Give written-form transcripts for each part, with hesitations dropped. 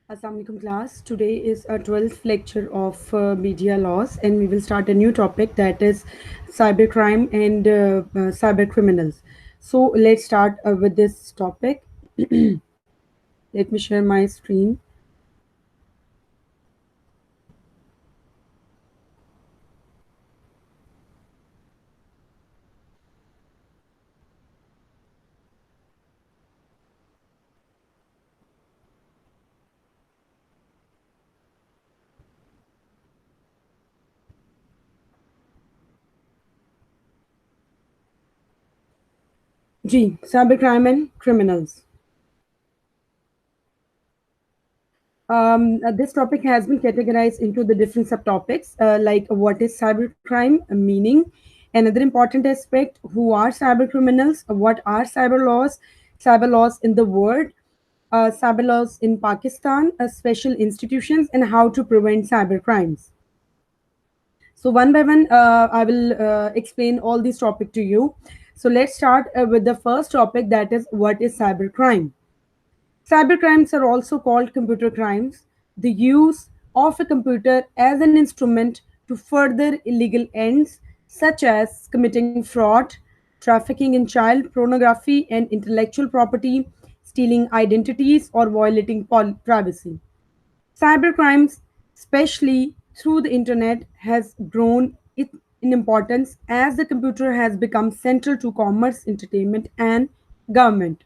Assalamualaikum class. Today is a 12th lecture of media laws, and we will start a new topic, that is cybercrime and cyber criminals. So let's start with this topic. Let me share my screen. G. Cybercrime and criminals. This topic has been categorized into the different subtopics, like what is cybercrime, meaning, another important aspect, who are cyber criminals, what are cyber laws in the world, cyber laws in Pakistan, special institutions, and how to prevent cyber crimes. So one by one, I will explain all these topics to you. So let's start with the first topic, that is what is cybercrime. Cybercrimes are also called computer crimes, the use of a computer as an instrument to further illegal ends, such as committing fraud, trafficking in child pornography and intellectual property, stealing identities, or violating privacy. Cybercrimes, especially through the internet, has grown in importance as the computer has become central to commerce, entertainment, and government.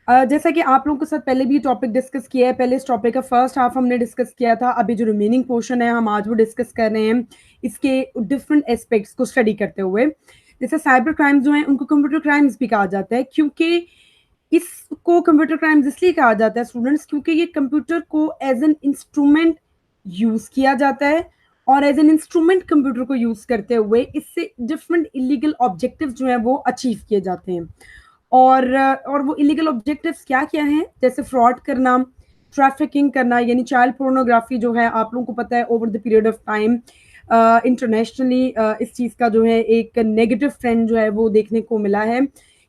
जैसा कि आप लोगों के साथ पहले भी topic discuss किया है, पहले इस टॉपिक का फर्स्ट हाफ हमने डिस्कस किया था, अभी जो रिमेनिंग पोर्शन है हम आज वो डिस्कस कर रहे हैं इसके डिफरेंट एस्पेक्ट्स को स्टडी करते हुए। जैसे साइबर क्राइम्स जो हैं उनको कंप्यूटर क्राइम्स भी कहा जाता है, क्योंकि इसको कंप्यूटर क्राइम्स इसलिए कहा जाता है स्टूडेंट्स, क्योंकि ये कंप्यूटर को एज एन इंस्ट्रूमेंट यूज किया जाता है, और एज एन इंस्ट्रूमेंट कंप्यूटर को यूज करते हुए इससे डिफरेंट इलीगल ऑब्जेक्टिव्स जो हैं वो अचीव किए जाते हैं। और वो इलीगल ऑब्जेक्टिव्स क्या क्या हैं, जैसे फ्रॉड करना, ट्रैफिकिंग करना, यानी चाइल्ड पोर्नोग्राफी जो है आप लोगों को पता है over the period of time internationally इस चीज़ का जो है एक नेगेटिव ट्रेंड जो है वो देखने को मिला है,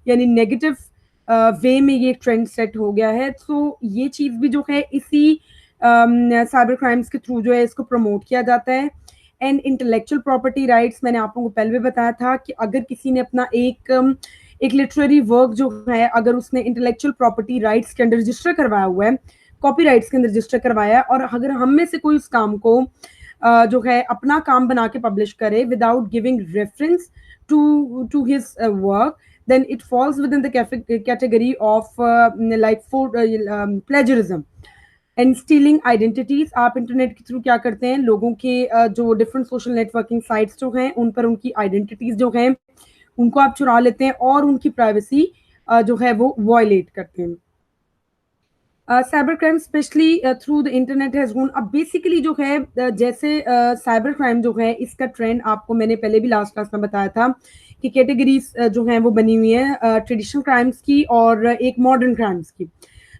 यानी नेगेटिव वे में ये ट्रेंड सेट हो गया है। तो ये चीज़ भी जो है इसी साइबर क्राइम्स के थ्रू जो है इसको प्रमोट किया जाता है। एंड इंटेलेक्चुअल प्रॉपर्टी राइट्स, मैंने आप लोगों को पहले भी बताया था कि अगर किसी ने अपना एक लिटरेरी वर्क जो है अगर उसने इंटेलेक्चुअल प्रॉपर्टी राइट्स के अंदर रजिस्टर करवाया हुआ है, कॉपी राइट्स के अंदर रजिस्टर करवाया है, और अगर हम में से कोई उस काम को जो है अपना काम बना के पब्लिश करे without giving reference to his work, then it falls within the category of like for plagiarism and stealing identities. आप इंटरनेट के थ्रू क्या करते हैं, लोगों के जो डिफरेंट सोशल नेटवर्किंग साइट्स जो हैं उन पर उनकी आइडेंटिटीज जो हैं उनको आप चुरा लेते हैं और उनकी प्राइवेसी जो है वो वॉयलेट करते हैं। Cyber crime specially through the internet has grown. अब बेसिकली जो है जैसे साइबर क्राइम जो है इसका ट्रेंड आपको मैंने पहले भी लास्ट क्लास में बताया था कि कैटेगरीज जो हैं वो बनी हुई है ट्रेडिशनल क्राइम्स की और एक मॉडर्न क्राइम्स की।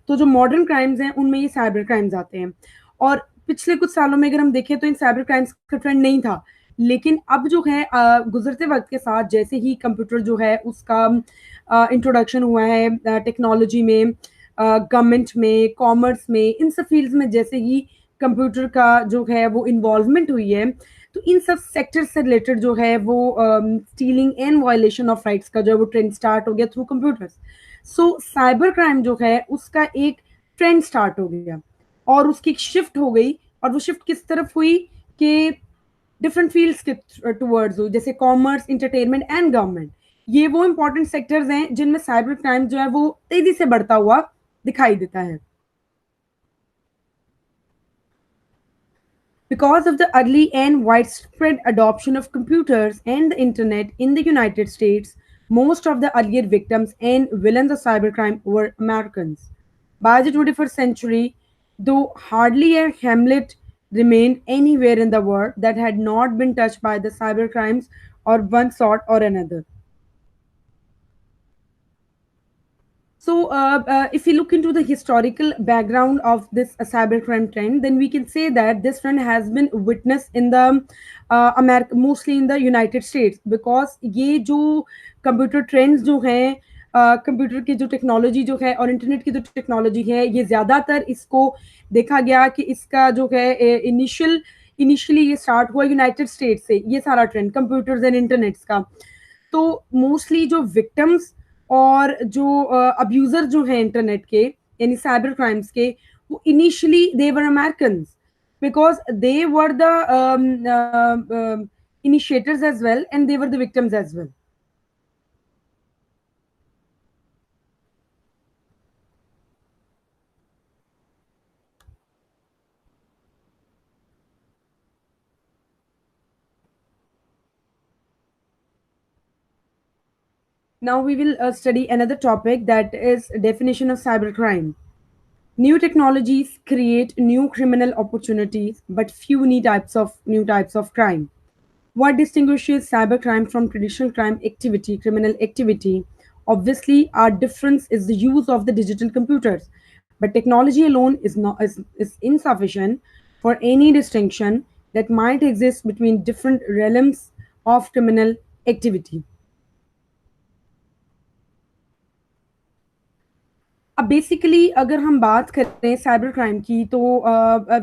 तो जो मॉडर्न क्राइम्स हैं उनमें ये साइबर क्राइम्स आते हैं, और पिछले कुछ सालों में अगर हम देखें तो इन साइबर क्राइम्स का ट्रेंड नहीं था, लेकिन अब जो है गुजरते वक्त के साथ जैसे ही कंप्यूटर जो है उसका इंट्रोडक्शन हुआ है टेक्नोलॉजी में, गवर्नमेंट में, कॉमर्स में, इन सब फील्ड्स में जैसे ही कंप्यूटर का जो है वो इन्वॉल्वमेंट हुई है, तो इन सब सेक्टर से रिलेटेड जो है वो stealing and violation of rights का जो है वो ट्रेंड स्टार्ट हो गया थ्रू कंप्यूटर्स। सो साइबर क्राइम जो है उसका एक ट्रेंड स्टार्ट हो गया और उसकी एक शिफ्ट हो गई, और वो शिफ्ट किस तरफ हुई कि डिफरेंट फील्ड्स के टूवर्ड्स हुई, जैसे कॉमर्स, इंटरटेनमेंट एंड गवर्नमेंट। ये वो इंपॉर्टेंट सेक्टर्स हैं जिनमें साइबर क्राइम जो है वो तेजी से बढ़ता हुआ दिखाई देता है। Because of the early and widespread adoption of computers and the internet in the United States, most of the earlier victims and villains of cybercrime were Americans. By the 21st century, though hardly a hamlet remained anywhere in the world that had not been touched by the cybercrimes of one sort or another. So, if we look into the historical background of this cybercrime trend, then we can say that this trend has been witnessed in the America, mostly in the United States, because ये जो computer trends जो हैं computer की जो technology जो है और internet की जो टेक्नोलॉजी है, ये ज़्यादातर इसको देखा गया कि इसका जो है इनिशियली ये स्टार्ट हुआ यूनाइटेड स्टेट से, ये सारा ट्रेंड कंप्यूटर्स एंड इंटरनेट्स का। तो मोस्टली जो विक्टिम्स और जो अब्यूजर जो हैं इंटरनेट के, यानी साइबर क्राइम्स के, वो initially they were American because they were the initiators as well and they were the victims as well. Now we will study another topic, that is definition of cybercrime. New technologies create new criminal opportunities, but few new types of crime. What distinguishes cybercrime from traditional crime activity, criminal activity? Obviously, our difference is the use of the digital computers. But technology alone is insufficient for any distinction that might exist between different realms of criminal activity. अब basically अगर हम बात करते हैं cyber crime की, तो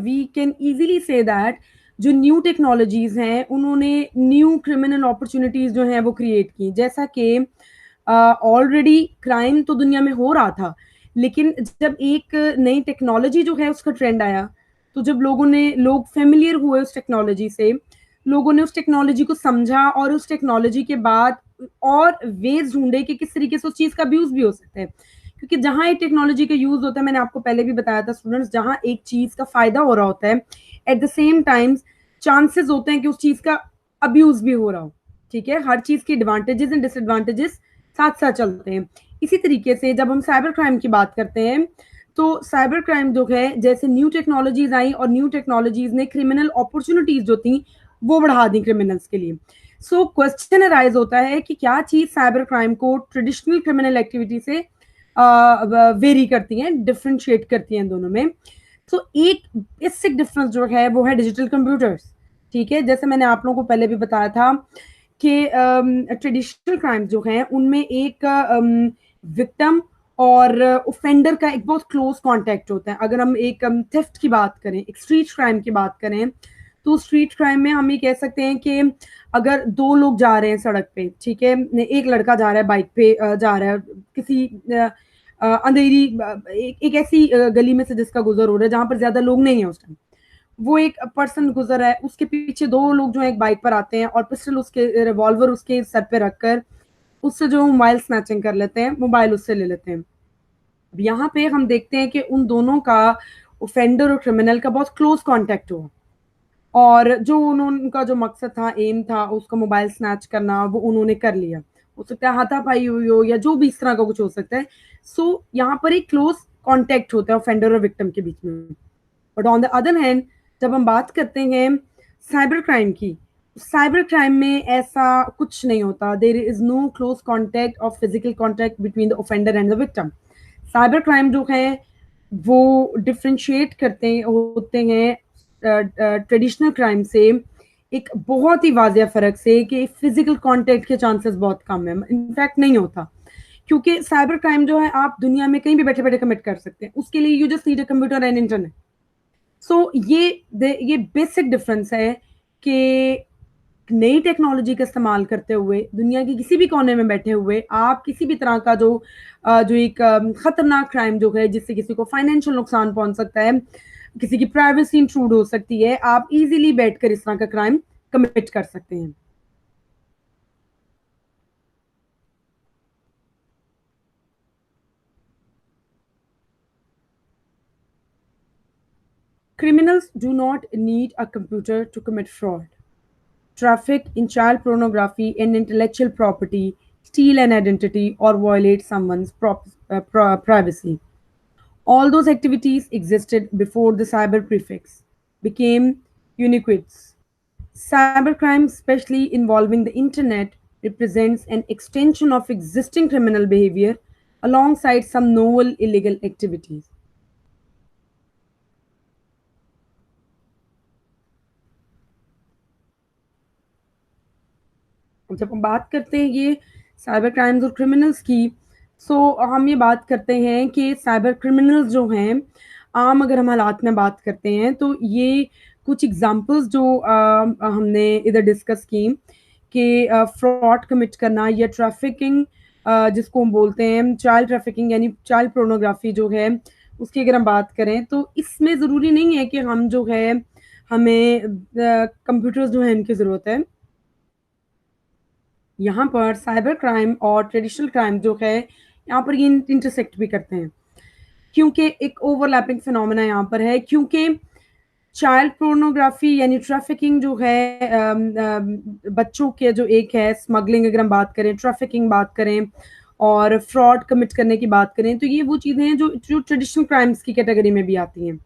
we can easily say that जो new technologies हैं उन्होंने न्यू क्रिमिनल अपॉर्चुनिटीज जो हैं वो क्रिएट की। जैसा कि ऑलरेडी क्राइम तो दुनिया में हो रहा था, लेकिन जब एक नई टेक्नोलॉजी जो है उसका ट्रेंड आया, तो जब लोग फेमिलियर हुए उस टेक्नोलॉजी से, लोगों ने उस टेक्नोलॉजी को समझा और उस टेक्नोलॉजी के बाद और वेज ढूंढे कि किस तरीके से उस चीज का अब्यूज भी हो सकता है। क्योंकि जहां एक टेक्नोलॉजी का यूज होता है, मैंने आपको पहले भी बताया था स्टूडेंट्स, जहां एक चीज का फायदा हो रहा होता है, eight the same time chances होते हैं कि उस चीज का अब्यूज भी हो रहा हो। ठीक है, हर चीज के एडवांटेजेस एंड डिसएडवांटेजेस साथ साथ चलते हैं। इसी तरीके से जब हम साइबर क्राइम की बात करते हैं, तो साइबर क्राइम जो है, जैसे न्यू टेक्नोलॉजीज आई और न्यू टेक्नोलॉजीज ने क्रिमिनल अपॉर्चुनिटीज जो थी वो बढ़ा दी क्रिमिनल्स के लिए। सो क्वेश्चन अराइज होता है कि क्या चीज साइबर क्राइम को ट्रेडिशनल क्रिमिनल एक्टिविटी से वेरी करती हैं, डिफ्रेंशिएट करती हैं दोनों में। तो एक बेसिक डिफरेंस जो है वो है डिजिटल कंप्यूटर्स। ठीक है, जैसे मैंने आप लोगों को पहले भी बताया था कि ट्रेडिशनल क्राइम्स जो हैं उनमें एक विक्टिम और ऑफेंडर का एक बहुत क्लोज कांटेक्ट होता है। अगर हम एक थेफ्ट की बात करें, एक स्ट्रीट क्राइम की बात करें, तो स्ट्रीट क्राइम में हम ये कह सकते हैं कि अगर दो लोग जा रहे हैं सड़क पे, ठीक है, एक लड़का जा रहा है बाइक पे, जा रहा है किसी अंधेरी एक ऐसी गली में से जिसका गुजर हो रहा है जहां पर ज्यादा लोग नहीं है उस टाइम। वो एक पर्सन गुजर रहा है, उसके पीछे दो लोग जो है एक बाइक पर आते हैं और पिस्टल, उसके रिवॉल्वर उसके सर पे रखकर उससे जो मोबाइल स्नैचिंग कर लेते हैं, मोबाइल उससे ले लेते हैं। अब यहाँ पे हम देखते हैं कि उन दोनों का, ऑफेंडर और क्रिमिनल का, बहुत क्लोज कांटेक्ट हुआ, और जो उनका जो मकसद था, एम था उसका मोबाइल स्नैच करना, वो उन्होंने कर लिया। हो सकता है हाथापाई हुई हो या जो भी इस तरह का कुछ हो सकता है। सो यहाँ पर एक क्लोज कांटेक्ट होता है ऑफेंडर और विक्टिम के बीच में। But on the other hand, जब हम बात करते हैं साइबर क्राइम की, साइबर क्राइम में ऐसा कुछ नहीं होता। There is no close contact और physical contact between the offender and the victim. Cyber crime जो है वो डिफ्रेंशिएट करते होते हैं ट्रेडिशनल क्राइम से, एक बहुत ही वाजिया फर्क से, कि फिजिकल कांटेक्ट के चांसेस बहुत कम है, इनफैक्ट नहीं होता। क्योंकि साइबर क्राइम जो है आप दुनिया में कहीं भी बैठे बैठे कमिट कर सकते हैं, उसके लिए you just need a computer and internet. So ये बेसिक डिफरेंस है कि नई टेक्नोलॉजी का इस्तेमाल करते हुए दुनिया के किसी भी कोने में बैठे हुए आप किसी भी तरह का जो एक खतरनाक क्राइम जो है, जिससे किसी को फाइनेंशियल नुकसान पहुंच सकता है, किसी की प्राइवेसी इंट्रूड हो सकती है, आप इजीली बैठकर इस तरह का क्राइम कमिट कर सकते हैं। Criminals do not need a computer to commit fraud, traffic in child pornography and intellectual property, steal an identity, or violate someone's privacy. All those activities existed before the cyber prefix became ubiquitous. Cybercrime, especially involving the internet, represents an extension of existing criminal behavior alongside some novel illegal activities. जब हम बात करते हैं ये cyber crimes और criminals की, हम ये बात करते हैं कि साइबर क्रिमिनल्स जो हैं, आम अगर हम हालात में बात करते हैं तो ये कुछ एग्जांपल्स जो हमने इधर डिस्कस की कि फ्रॉड कमिट करना या ट्रैफिकिंग, जिसको हम बोलते हैं चाइल्ड ट्रैफिकिंग यानी चाइल्ड पोर्नोग्राफी जो है, उसकी अगर हम बात करें तो इसमें ज़रूरी नहीं है कि हम जो है हमें कंप्यूटर्स जो है इनकी ज़रूरत है। यहाँ पर साइबर क्राइम और ट्रेडिशनल क्राइम जो है, यहाँ पर ये इंटरसेक्ट भी करते हैं, क्योंकि एक ओवरलैपिंग फिनोमेना यहाँ पर है, क्योंकि चाइल्ड पोर्नोग्राफी यानी ट्रैफिकिंग जो है, बच्चों के जो एक है स्मगलिंग, अगर हम बात करें ट्रैफिकिंग बात करें और फ्रॉड कमिट करने की बात करें, तो ये वो चीज़ें हैं जो जो ट्रेडिशनल क्राइम्स की कैटेगरी में भी आती हैं।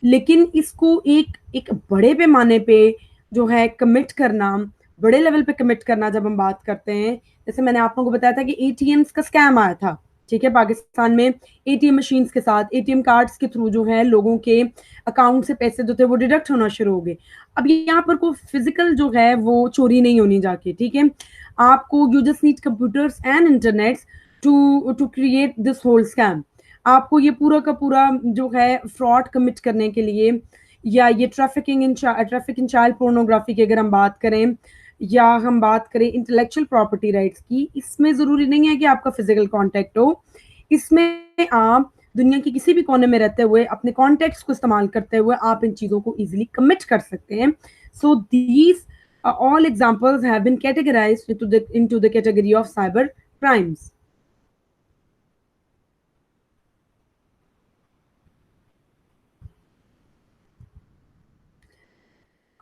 लेकिन इसको एक एक बड़े पैमाने पे जो है कमिट करना, बड़े लेवल पे कमिट करना जब हम बात करते हैं, जैसे मैंने आप लोगों को बताया था कि एटीएम्स का स्कैम आया था, ठीक है, पाकिस्तान में एटीएम मशीन्स के साथ एटीएम कार्ड्स के थ्रू जो है लोगों के अकाउंट से पैसे जो थे वो डिडक्ट होना शुरू हो गए। अब यहाँ पर कोई फिजिकल जो है वो चोरी नहीं होनी जाके, ठीक है, आपको you just need computers and internet to to create this whole scam. आपको ये पूरा का पूरा जो है फ्रॉड कमिट करने के लिए, या ये ट्रैफिक इन चाइल्ड पोर्नोग्राफी की अगर हम बात करें, या हम बात करें इंटेलेक्चुअल प्रॉपर्टी राइट्स की, इसमें ज़रूरी नहीं है कि आपका फिजिकल कॉन्टैक्ट हो। इसमें आप दुनिया के किसी भी कोने में रहते हुए अपने कॉन्टैक्ट्स को इस्तेमाल करते हुए आप इन चीज़ों को इजीली कमिट कर सकते हैं। So these all examples have been categorized into the category of cyber crimes.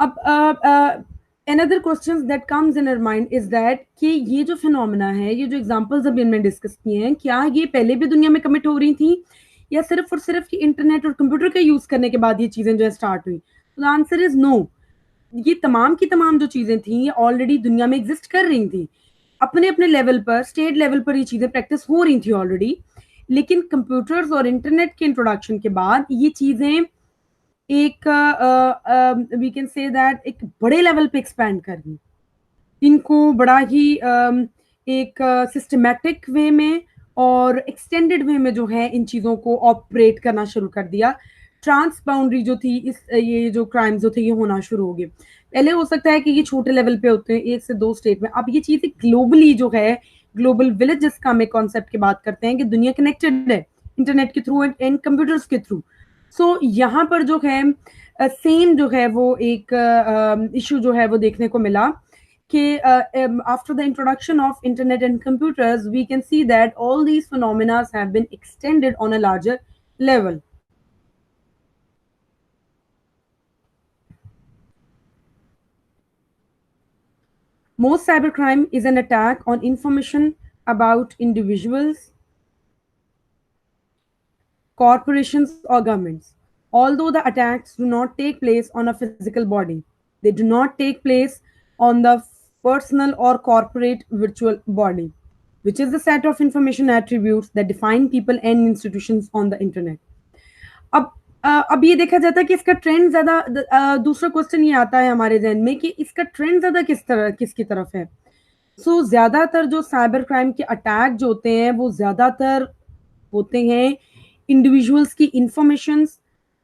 अब another question that comes in our mind is that कि ये जो फिनोमेना है, ये जो एग्जांपल्स अभी हमने डिस्कस किए हैं, क्या ये पहले भी दुनिया में कमिट हो रही थी या सिर्फ और सिर्फ इंटरनेट और कंप्यूटर का यूज करने के बाद ये चीजें जो है स्टार्ट हुई? तो द आंसर इज नो। ये तमाम की तमाम जो चीजें थी ये ऑलरेडी दुनिया में एग्जिस्ट कर रही थी, अपने अपने लेवल पर, स्टेट लेवल पर ये चीजें प्रैक्टिस हो रही थी ऑलरेडी। लेकिन कंप्यूटर्स और इंटरनेट के इंट्रोडक्शन के बाद ये चीजें एक वी कैन से दैट एक बड़े लेवल पे एक्सपैंड कर दी, इनको बड़ा ही एक सिस्टमैटिक वे में और एक्सटेंडेड वे में जो है इन चीज़ों को ऑपरेट करना शुरू कर दिया। ट्रांस बाउंड्री जो थी, इस ये जो क्राइम्स जो थे ये होना शुरू हो गए। पहले हो सकता है कि ये छोटे लेवल पे होते हैं, एक से दो स्टेट में, अब ये चीज़ें ग्लोबली जो है, ग्लोबल विलेज जिसका हम एक कॉन्सेप्ट की बात करते हैं कि दुनिया कनेक्टेड है इंटरनेट के थ्रू एंड कंप्यूटर्स के थ्रू। सो यहाँ पर जो है सेम जो है वो एक इशू जो है वो देखने को मिला कि after the introduction of internet and computers, we can see that all these phenomena have been extended on a larger level. Most cybercrime is an attack on information about individuals, corporations, or governments. Although the attacks do not take place on a physical body, they do not take place on the personal or corporate virtual body, which is the set of information attributes that define people and institutions on the internet. अब अब ये देखा जाता है कि इसका trend ज्यादा, दूसरा क्वेश्चन ये आता है हमारे जहन में कि इसका ट्रेंड ज्यादा किसकी तरफ है। ज्यादातर जो साइबर क्राइम के अटैक जो होते हैं वो ज्यादातर होते हैं इंडिविजुअल्स की इंफॉर्मेशंस,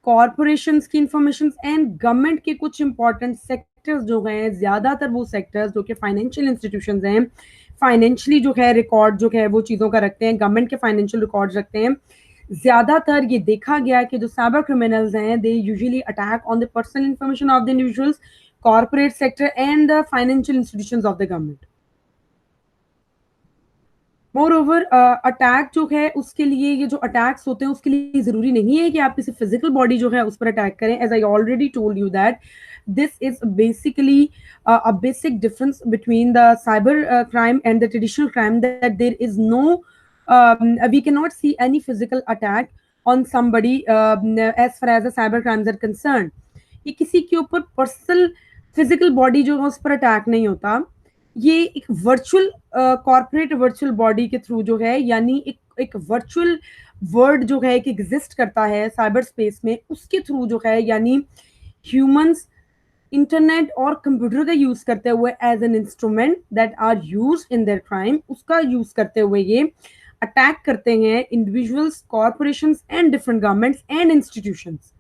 कॉरपोरेशंस की इंफॉर्मेशंस एंड गवर्नमेंट के कुछ इंपॉर्टेंट सेक्टर्स जो हैं, ज्यादातर वो सेक्टर्स जो कि फाइनेंशियल इंस्टीट्यूशंस हैं, फाइनेंशियली जो है रिकॉर्ड जो है वो चीज़ों का रखते हैं, गवर्नमेंट के फाइनेंशियल रिकॉर्ड रखते हैं। ज्यादातर ये देखा गया कि जो साइबर क्रिमिनल्स हैं they usually attack on the personal information of the individuals, corporate sector and the financial institutions of the government. More over attack जो है उसके लिए, ये जो अटैक्स होते हैं उसके लिए ज़रूरी नहीं है कि आप किसी फिजिकल बॉडी जो है उस पर अटैक करें। As I already told you that this is basically a basic difference between the cyber crime and the traditional crime, that there is no we cannot see any physical attack on somebody as far as the cyber crimes are concerned. ये किसी के ऊपर personal physical body जो है उस पर attack नहीं होता, ये एक वर्चुअल कॉर्पोरेट वर्चुअल बॉडी के थ्रू जो है, यानी एक वर्चुअल वर्ड जो है कि एग्जिस्ट करता है साइबर स्पेस में, उसके थ्रू जो है, यानी ह्यूमंस इंटरनेट और कंप्यूटर का यूज करते हुए as an instrument that are use in their crime, उसका यूज करते हुए ये अटैक करते हैं individuals, corporations and different governments and institutions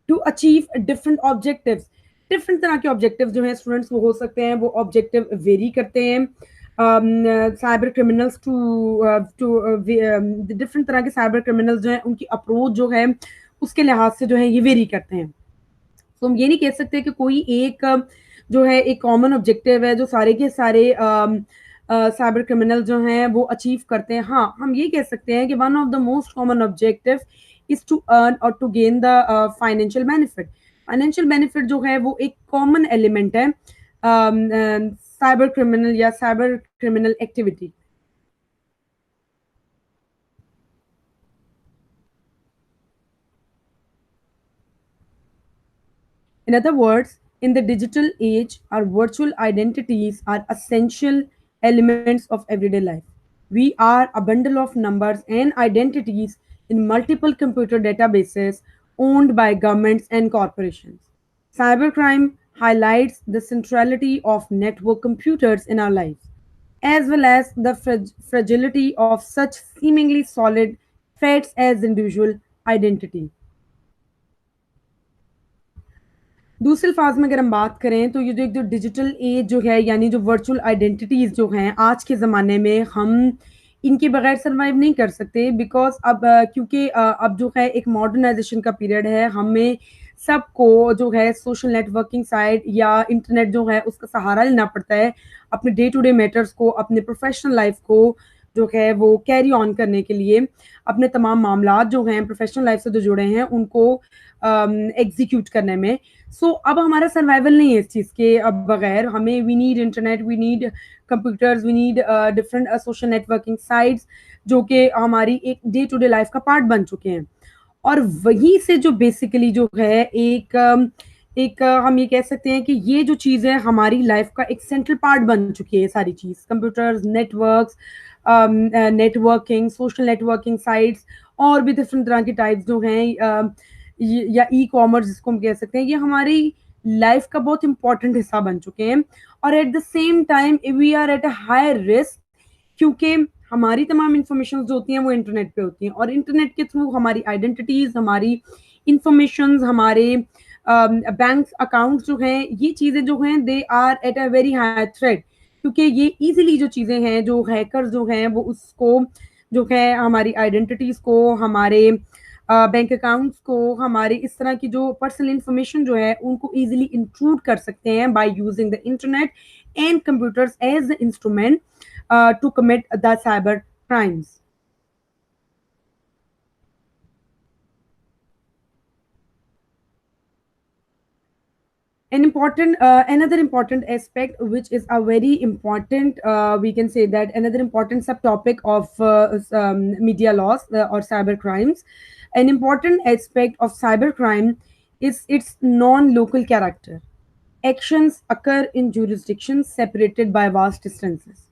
to achieve different objectives. Different तरह के ऑब्जेक्टिव जो हैं स्टूडेंट्स वो हो सकते हैं, वो ऑब्जेक्टिव वेरी करते हैं। साइबर क्रिमिनल्स टू डिफरेंट तरह के साइबर क्रिमिनल्स जो हैं उनकी अप्रोच जो है उसके लिहाज से जो है ये वेरी करते हैं। तो हम ये नहीं कह सकते कि कोई एक जो है एक कॉमन ऑब्जेक्टिव है जो सारे के सारे साइबर क्रिमिनल जो हैं वो अचीव करते हैं। हाँ, हम ये कह सकते हैं कि one of the most common objective is to earn और to gain the financial benefit. Financial benefit जो है वो एक कॉमन एलिमेंट है साइबर क्रिमिनल या cyber criminal activity. In other words, in the digital age, our virtual identities are essential elements of everyday life. We are a bundle of numbers and identities in multiple computer databases owned by governments and corporations. Cybercrime highlights the centrality of network computers in our lives, as well as the fragility of such seemingly solid facts as individual identity. दूसरे अल्फाज में अगर हम बात करें तो ये जो एक जो डिजिटल एज जो है यानी जो वर्चुअल आइडेंटिटीज जो हैं आज के ज़माने में हम इनके बगैर सर्वाइव नहीं कर सकते बिकॉज अब क्योंकि अब जो है एक मॉडर्नाइजेशन का पीरियड है, हमें सबको जो है सोशल नेटवर्किंग साइट या इंटरनेट जो है उसका सहारा लेना पड़ता है अपने डे टू डे मैटर्स को, अपने प्रोफेशनल लाइफ को जो है वो कैरी ऑन करने के लिए, अपने तमाम मामला जो हैं प्रोफेशनल लाइफ से जो जुड़े हैं उनको एग्जीक्यूट करने में। सो अब हमारा सर्वाइवल नहीं है इस चीज़ के अब बगैर, हमें we need internet, we need computers, we need different social networking sites जो कि हमारी एक डे टू डे लाइफ का पार्ट बन चुके हैं। और वहीं से जो बेसिकली जो है एक हम ये कह सकते हैं कि ये जो चीज़ है हमारी लाइफ का एक सेंट्रल पार्ट बन चुकी है सारी चीज़, computers, networks, networking, social networking sites और भी डिफरेंट तरह की टाइप्स जो हैं या ई कॉमर्स जिसको हम कह सकते हैं, ये हमारी लाइफ का बहुत इंपॉर्टेंट हिस्सा बन चुके हैं। और at the same time we are at a higher risk क्योंकि हमारी तमाम इंफॉर्मेशन जो होती हैं वो इंटरनेट पे होती हैं और इंटरनेट के थ्रू हमारी आइडेंटिटीज, हमारी इंफॉर्मेशन, हमारे बैंक अकाउंट जो हैं ये चीज़ें जो हैं they are at a very high threat क्योंकि ये इजीली जो चीज़ें हैं जो हैकर जो हैं वो उसको जो है हमारी आइडेंटिटीज को, हमारे बैंक अकाउंट्स को, हमारे इस तरह की जो पर्सनल इंफॉर्मेशन जो है उनको इजीली इंक्लूड कर सकते हैं by using the internet and computers as the instrument to commit the cyber crimes. Another important aspect, which is a very important, we can say that another important subtopic of media laws or cyber crimes. An important aspect of cyber crime is its non-local character. Actions occur in jurisdictions separated by vast distances.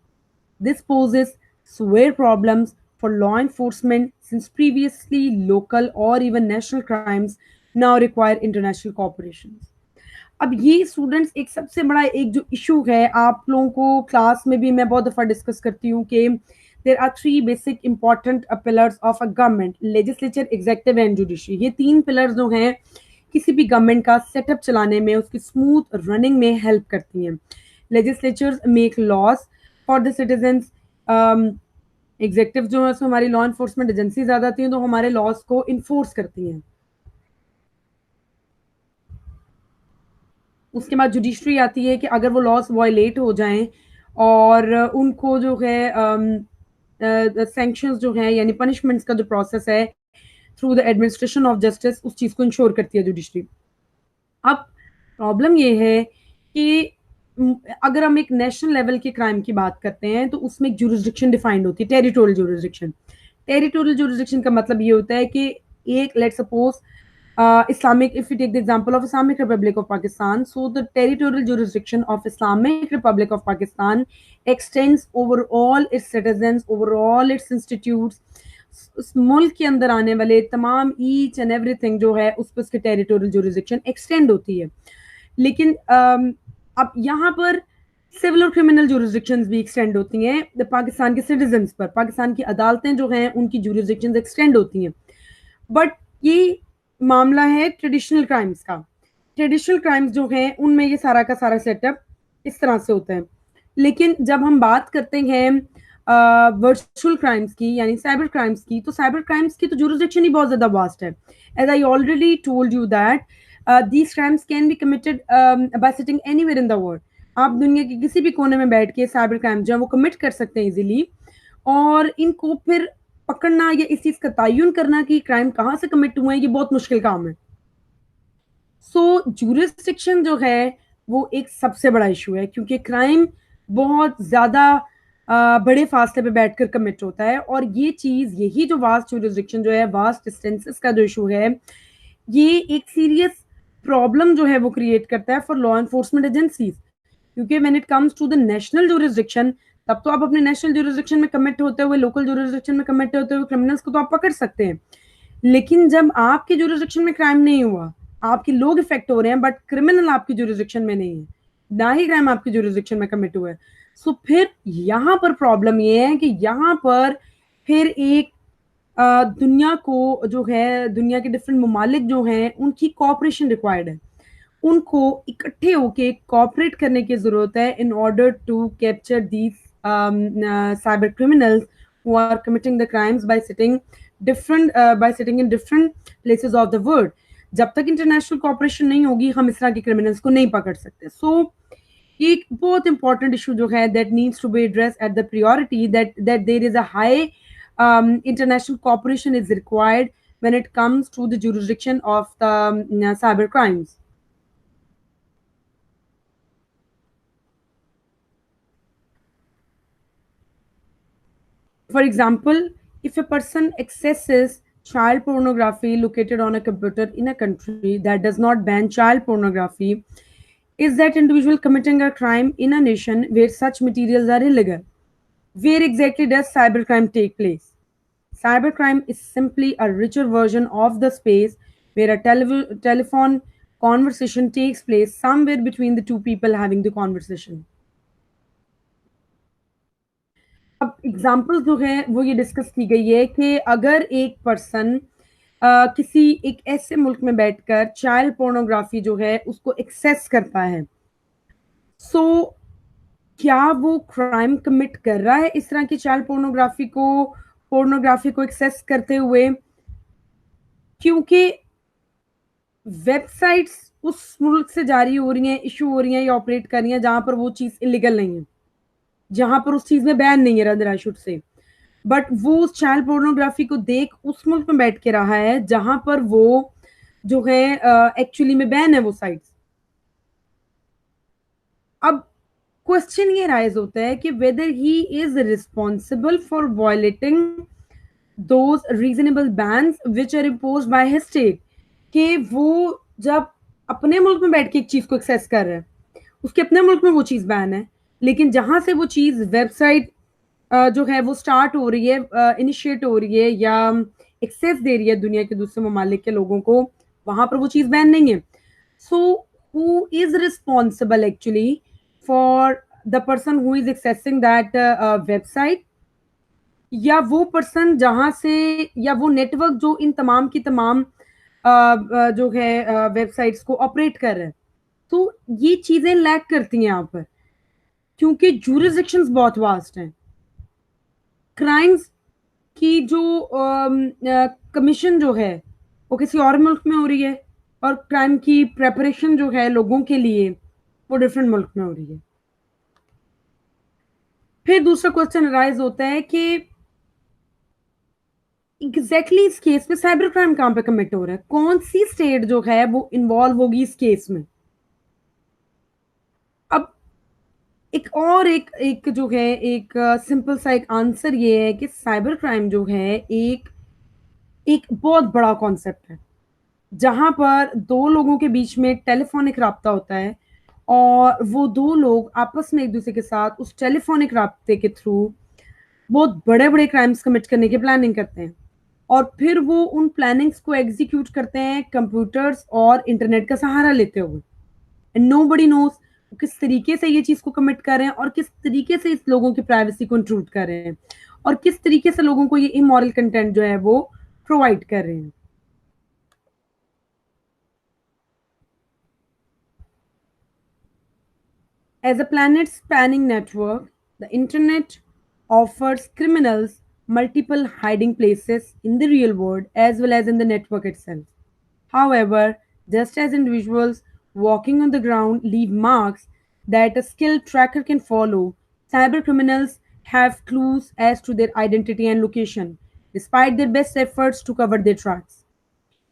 This poses severe problems for law enforcement since previously local or even national crimes now require international cooperation. अब ये students एक सबसे बड़ा एक जो issue है आप लोगों को क्लास में भी मैं बहुत दफ़ा डिस्कस करती हूँ कि there are three basic important pillars of a government, legislature, executive and judiciary. ये तीन पिलर्स जो हैं किसी भी गवर्नमेंट का सेटअप चलाने में, उसकी स्मूथ रनिंग में हेल्प करती हैं। Legislatures make laws for the citizens, executive जो है उसमें हमारी लॉ इन्फोर्समेंट एजेंसी ज़्यादा आती हैं तो हमारे लॉज को इन्फोर्स करती हैं। उसके बाद जुडिशरी आती है कि अगर वो लॉज वायलेट हो जाएं और उनको जो है सैंक्शंस जो है यानी पनिशमेंट्स का जो प्रोसेस है through the administration of justice उस चीज़ को इंश्योर करती है जुडिशरी। अब प्रॉब्लम ये है कि अगर हम एक नेशनल लेवल के क्राइम की बात करते हैं तो उसमें एक जुरिस्डिक्शन डिफाइंड होती है, टेरिटोरियल जुरिस्डिक्शन। टेरिटोरियल जुरिस्डिक्शन का मतलब ये होता है कि एक let suppose Islamic, if we take the example of Islamic Republic of Pakistan, so the territorial jurisdiction of Islamic Republic of Pakistan extends over all its citizens, over all its institutes. उस मुल्क के अंदर आने वाले तमाम each and everything जो है उस पर उसकी टेरिटोरियल जुरिस्डिक्शन एक्सटेंड होती है। लेकिन अब यहाँ पर सिविल और क्रिमिनल जुरिस्डिक्शंस भी एक्सटेंड होती हैं पाकिस्तान के सिटीजन्स पर। पाकिस्तान की अदालतें जो हैं उनकी जुरिस्डिक्शंस एक्सटेंड होती हैं। बट ये मामला है ट्रेडिशनल क्राइम्स का। ट्रेडिशनल क्राइम्स जो हैं उनमें ये सारा का सारा सेटअप इस तरह से होता है। लेकिन जब हम बात करते हैं वर्चुअल क्राइम्स की यानी साइबर क्राइम्स की, तो साइबर क्राइम्स की तो जुरिस्डिक्शन ही बहुत ज्यादा वास्ट है। As I already told you that these crimes can be committed by sitting anywhere in the world. आप दुनिया के किसी भी कोने में बैठ के साइबर क्राइम जो है वो कमिट कर सकते हैं इजीली। और इनको फिर पकड़ना या इस चीज का तयन करना कि क्राइम कहाँ से कमिट हुए हैं, ये बहुत मुश्किल काम है। सो जुरिस्डिक्शन जो है वो एक सबसे बड़ा इशू है, क्योंकि क्राइम बहुत ज्यादा बड़े फासले पे बैठकर कमिट होता है। और ये चीज, यही जो वास्ट जुरिस्डिक्शन जो है, वास्ट डिस्टेंसेस का जो इशू है, ये एक सीरियस प्रॉब्लम जो है वो क्रिएट करता है फॉर लॉ एनफोर्समेंट एजेंसीज। क्योंकि when it comes to the national jurisdiction, तब तो आप अपने नेशनल जुरिस्डिक्शन में कमिट होते हुए, लोकल जुरिस्डिक्शन में कमिट होते हुए क्रिमिनल्स को तो आप पकड़ सकते हैं। लेकिन जब आपके जुरिस्डिक्शन में क्राइम नहीं हुआ, आपके लोग इफेक्ट हो रहे हैं, बट क्रिमिनल आपकी जुरिस्डिक्शन में नहीं है, ना ही क्राइम आपकी जुरिस्डिक्शन में कमिट हुआ है, सो फिर यहाँ पर प्रॉब्लम ये है कि यहाँ पर फिर एक दुनिया को जो है, दुनिया के डिफरेंट ममालिक जो हैं उनकी कोऑपरेशन रिक्वायर्ड है। उनको इकट्ठे होके कोऑपरेट करने की जरूरत है in order to capture these cyber criminals who are committing the crimes by sitting in different places of the world. जब तक इंटरनेशनल कोऑपरेशन नहीं होगी, हम इस तरह के क्रिमिनल्स को नहीं पकड़ सकते। सो एक बहुत इंपॉर्टेंट इशू जो है that needs to be address at the priority, that there is a high international cooperation is required when it comes to the jurisdiction of the cyber crimes. For example, if a person accesses child pornography located on a computer in a country that does not ban child pornography, is that individual committing a crime in a nation where such materials are illegal? Where exactly does cybercrime take place? Cybercrime is simply a richer version of the space where a telephone conversation takes place somewhere between the two people having the conversation. अब example जो है वो ये discuss की गई है कि अगर एक पर्सन किसी एक ऐसे मुल्क में बैठकर चाइल्ड पोर्नोग्राफी जो है उसको एक्सेस करता है, सो क्या वो क्राइम कमिट कर रहा है इस तरह की चाइल्ड पोर्नोग्राफी को एक्सेस करते हुए? क्योंकि वेबसाइट्स उस मुल्क से जारी हो रही हैं, इशू हो रही हैं या ऑपरेट कर रही हैं जहां पर वो चीज इलीगल नहीं है, जहां पर उस चीज में बैन नहीं है, rather I should say. But वो उस चाइल्ड पोर्नोग्राफी को देख उस मुल्क में बैठ के रहा है जहां पर वो जो है एक्चुअली में बैन है वो साइट्स। अब क्वेश्चन ये राइज होता है कि whether he is responsible for violating those reasonable bans which are imposed by his state. कि वो जब अपने मुल्क में बैठ के एक चीज को एक्सेस कर रहा है, उसके अपने मुल्क में वो चीज बैन है, लेकिन जहां से वो चीज वेबसाइट जो है वो स्टार्ट हो रही है, इनिशिएट हो रही है या एक्सेस दे रही है दुनिया के दूसरे ममालिक के लोगों को, वहां पर वो चीज बैन नहीं है। So who is responsible actually for the person who is accessing that website? या वो पर्सन जहां से, या वो नेटवर्क जो इन तमाम की तमाम जो है वेबसाइट्स को ऑपरेट कर रहे हैं? तो ये चीजें लैक करती हैं यहाँ पर, क्योंकि जुरिस्डिक्शंस बहुत वास्ट हैं। क्राइम्स की जो कमीशन जो है वो किसी और मुल्क में हो रही है, और क्राइम की प्रेपरेशन जो है लोगों के लिए वो डिफरेंट मुल्क में हो रही है। फिर दूसरा क्वेश्चन राइज होता है कि एग्जैक्टली इस केस में साइबर क्राइम कहां पे कमिट हो रहा है, कौन सी स्टेट जो है वो इन्वॉल्व होगी इस केस में? अब एक जो है एक सिंपल सा एक आंसर ये है कि साइबर क्राइम जो है एक एक बहुत बड़ा कॉन्सेप्ट है, जहां पर दो लोगों के बीच में टेलीफोनिक राब्ता होता है, और वो दो लोग आपस में एक दूसरे के साथ उस टेलीफोनिक राब्ते के थ्रू बहुत बड़े बड़े क्राइम्स कमिट करने की प्लानिंग करते हैं, और फिर वो उन प्लानिंग्स को एग्जीक्यूट करते हैं कंप्यूटर्स और इंटरनेट का सहारा लेते हुए। एंड नोबडी नोज किस तरीके से ये चीज़ को कमिट कर रहे हैं और किस तरीके से इस लोगों की प्राइवेसी को इंट्रूड कर रहे हैं और किस तरीके से लोगों को ये इमोरल कंटेंट जो है वो प्रोवाइड कर रहे हैं। As a planet spanning network, the internet offers criminals multiple hiding places in the real world as well as in the network itself. However, just as individuals walking on the ground leave marks that a skilled tracker can follow, cybercriminals have clues as to their identity and location, despite their best efforts to cover their tracks.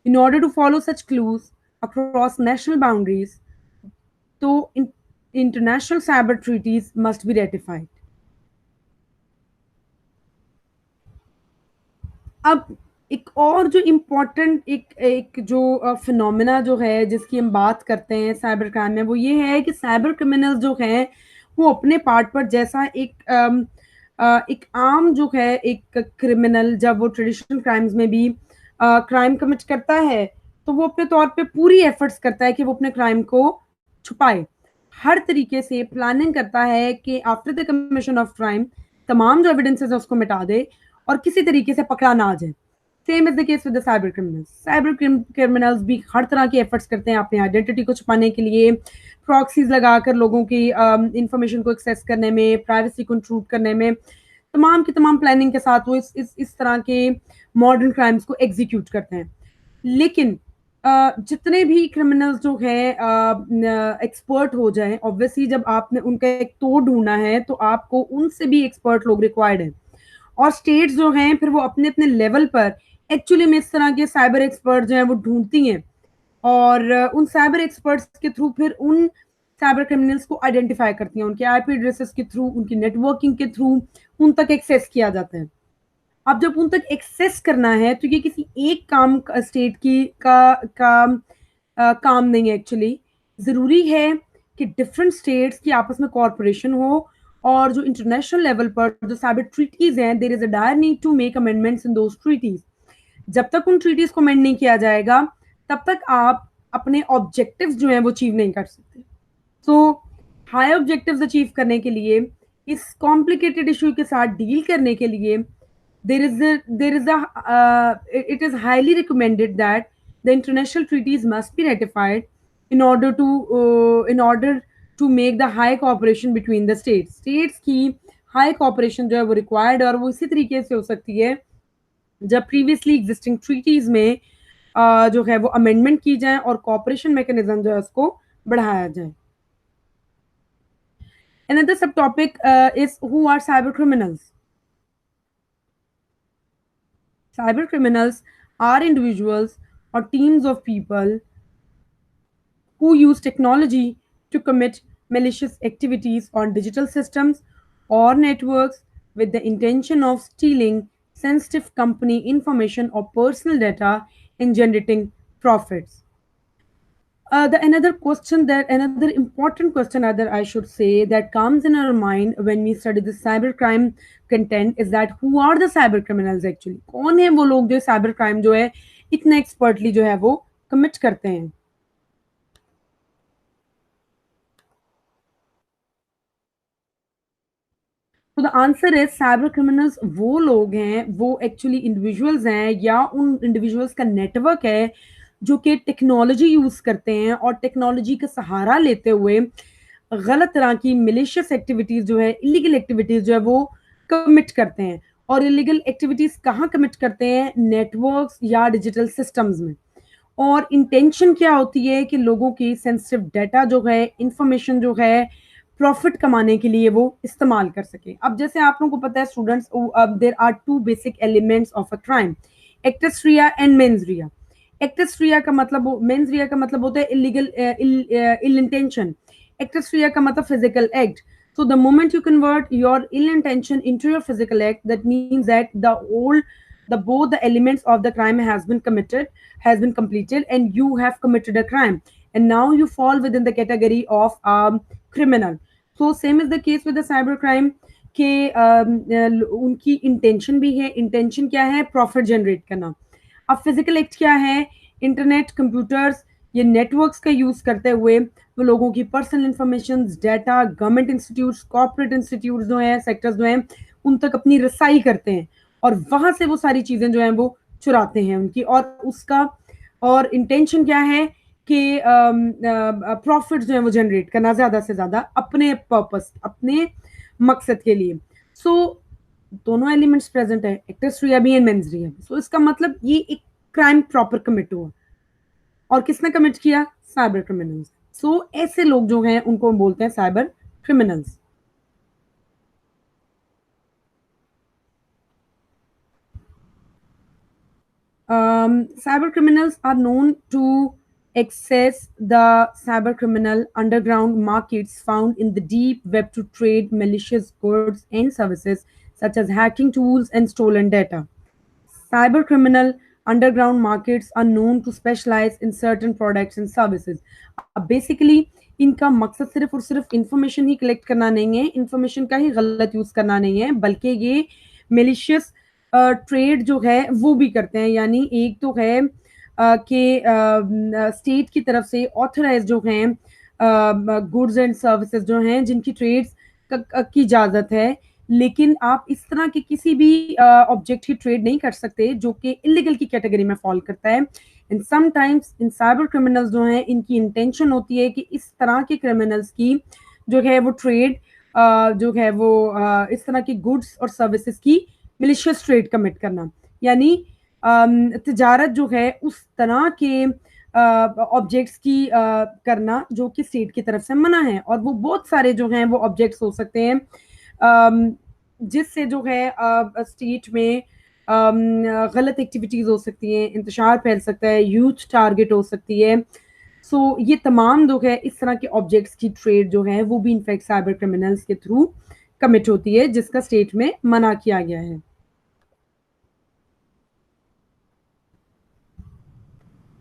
In order to follow such clues across national boundaries, though international cyber treaties must be ratified. अब एक और जो important एक एक जो phenomena जो है जिसकी हम बात करते हैं साइबर क्राइम में, वो ये है कि साइबर क्रिमिनल्स जो हैं वो अपने पार्ट पर जैसा एक आम जो है एक क्रिमिनल जब वो ट्रेडिशनल क्राइम्स में भी क्राइम कमिट करता है तो वो अपने तौर पे पूरी एफर्ट्स करता है कि वो अपने क्राइम को छुपाए, हर तरीके से प्लानिंग करता है कि after the commission of crime तमाम जो एविडेंसेस है उसको मिटा दे और किसी तरीके से पकड़ा ना आ जाए। Same is the case with the cyber criminals. Cyber criminals भी हर तरह की एफर्ट्स करते हैं अपनी आइडेंटिटी को छुपाने के लिए, प्रॉक्सीज लगाकर लोगों की इंफॉर्मेशन को एक्सेस करने में, प्राइवेसी को इंट्रूड करने में, तमाम की तमाम प्लानिंग के साथ वो इस तरह के मॉडर्न क्राइम्स को एग्जीक्यूट करते हैं। लेकिन जितने भी क्रिमिनल्स जो हैं एक्सपर्ट हो जाएं, ऑब्वियसली जब आपने उनका एक तोड़ ढूंढना है तो आपको उनसे भी एक्सपर्ट लोग रिक्वायर्ड हैं और स्टेट्स जो हैं फिर वो अपने अपने लेवल पर एक्चुअली में इस तरह के साइबर एक्सपर्ट जो हैं वो ढूंढती हैं और उन साइबर एक्सपर्ट्स के थ्रू फिर उन साइबर क्रिमिनल्स को आइडेंटिफाई करती हैं, उनके आईपी एड्रेसेस के थ्रू, उनकी नेटवर्किंग के थ्रू उन तक एक्सेस किया जाता है। अब जब उन तक एक्सेस करना है तो ये किसी एक काम स्टेट की काम नहीं है, एक्चुअली ज़रूरी है कि डिफरेंट स्टेट्स की आपस में कॉर्पोरेशन हो और जो इंटरनेशनल लेवल पर जो साइबर ट्रीटीज हैं there is a dire need to make amendments in those treaties. जब तक उन ट्रीटीज को अमेंड नहीं किया जाएगा तब तक आप अपने ऑब्जेक्टिव्स जो हैं वो अचीव नहीं कर सकते। सो हाई ऑब्जेक्टिव्स अचीव करने के लिए, इस कॉम्प्लिकेटेड इशू के साथ डील करने के लिए it is highly recommended that the international treaties must be ratified in order to make the high cooperation between the states. States की high cooperation जो है वो required और वो इसी तरीके से हो सकती है जब previously existing treaties में जो है वो amendment की जाए और cooperation mechanism जो है उसको बढ़ाया जाए। Another subtopic is who are cyber criminals. Cyber criminals are individuals or teams of people who use technology to commit malicious activities on digital systems or networks with the intention of stealing sensitive company information or personal data and generating profits. Another important question, other I should say, that comes in our mind when we study the cybercrime content is that who are the cyber criminals actually? कौन है वो लोग जो cyber crime जो है इतना expertly जो है वो commit करते हैं? तो द आंसर है साइबर क्रिमिनल्स वो लोग हैं, वो एक्चुअली इंडिविजुअल्स हैं या उन इंडिविजुअल्स का नेटवर्क है जो कि टेक्नोलॉजी यूज करते हैं और टेक्नोलॉजी का सहारा लेते हुए गलत तरह की मिलिशियस एक्टिविटीज जो है, इलीगल एक्टिविटीज जो है वो कमिट करते हैं। और इलीगल एक्टिविटीज कहाँ कमिट करते हैं? नेटवर्क्स या डिजिटल सिस्टम्स में। और इंटेंशन क्या होती है कि लोगों की सेंसिटिव डाटा जो है, इंफॉर्मेशन जो है, प्रॉफिट कमाने के लिए वो इस्तेमाल कर सके। अब जैसे आप लोगों को पता है students, there are two basic elements of a crime, actus reus and mens rea. Actus reus का मतलब, मेंस रिया का मतलब होता है illegal ill intention, actus reus का मतलब physical act. So the moment you convert your ill intention into your physical act, that means that both the elements of the crime has been completed, and you have committed a crime, and now you fall within the category of criminal. So same is the case with the cyber crime कि उनकी intention भी है। Intention क्या है? Profit generate करना। अब physical act क्या है? इंटरनेट, कंप्यूटर्स ये नेटवर्क्स का यूज़ करते हुए वो लोगों की personal information, data, government institutes, corporate institutes जो हैं, सेक्टर्स जो हैं, उन तक अपनी रसाई करते हैं और वहाँ से वो सारी चीज़ें जो हैं वो चुराते हैं उनकी, और उसका और इंटेंशन क्या है कि प्रॉफिट जो है वो जनरेट करना ज़्यादा से ज़्यादा अपने पर्पस, अपने मकसद के लिए। सो दोनों एलिमेंट्स प्रेजेंट है, एक्ट्रेस रिया भी एंड मेंस रिया। सो इसका मतलब ये एक क्राइम प्रॉपर कमिट हुआ, और किसने कमिट किया? Cyber criminals. सो ऐसे लोग जो हैं उनको हम बोलते हैं cyber criminals. Cyber criminals are known to access the cyber criminal underground markets found in the deep web to trade malicious goods and services such as hacking tools and stolen data. Cyber criminal underground markets are known to specialize in certain products and services. अब basically इनका मकसद सिर्फ और सिर्फ information ही collect करना नहीं है, information का ही गलत यूज करना नहीं है, बल्कि ये मेलिशियस ट्रेड जो है वो भी करते हैं। यानी एक तो है कि स्टेट की तरफ से ऑथराइज जो हैं गुड्स एंड सर्विसेज जो हैं जिनकी ट्रेड्स की इजाज़त है, लेकिन आप इस तरह के किसी भी ऑब्जेक्ट की ट्रेड नहीं कर सकते जो कि इलीगल की कैटेगरी में फॉल करता है। And sometimes in cyber criminals जो हैं इनकी इंटेंशन होती है कि इस तरह के क्रिमिनल्स की जो है वो ट्रेड जो है वो इस तरह की गुड्स और सर्विसेज की मिलिशियस ट्रेड कमिट करना, यानी तजारत जो है उस तरह के ऑब्जेक्ट्स की करना जो कि स्टेट की तरफ से मना है। और वो बहुत सारे जो हैं वो ऑब्जेक्ट्स हो सकते हैं जिससे जो है स्टेट में गलत एक्टिविटीज हो सकती हैं, इंतशार फैल सकता है, यूथ टारगेट हो सकती है। सो ये तमाम जो है इस तरह के ऑब्जेक्ट्स की ट्रेड जो है वो भी इनफैक्ट साइबर क्रिमिनल्स के थ्रू कमिट होती है, जिसका स्टेट में मना किया गया है।